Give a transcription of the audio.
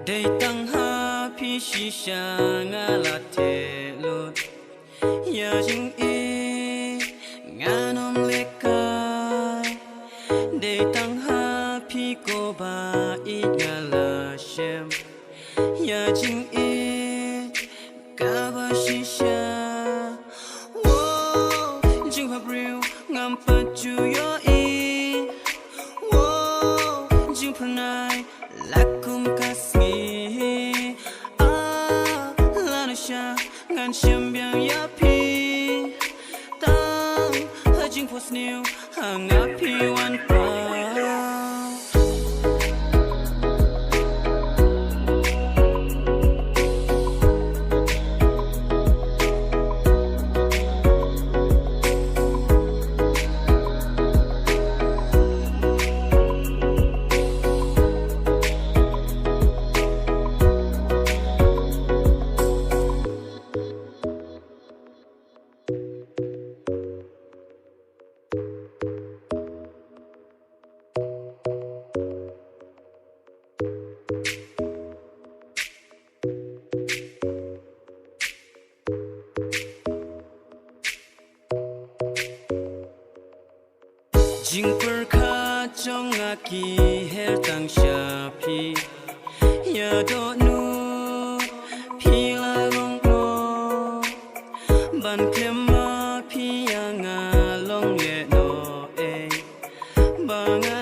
Day tang ha pi shi sha nga la te lut ya jing e nga nom le kai Day tang ha pi ko ba I nga la shem ya jing e ka ba shi sha wo jing ha briu ngam pa chu yo e wo jing pranai la kum kasmi ngan shem biang ya pi tang ha jing pos new hang up pi wan pa Jing per kha chong a ki her tang sha pi ya do nu pi la long lo ban kem ma pi ya nga long ye no e ba nga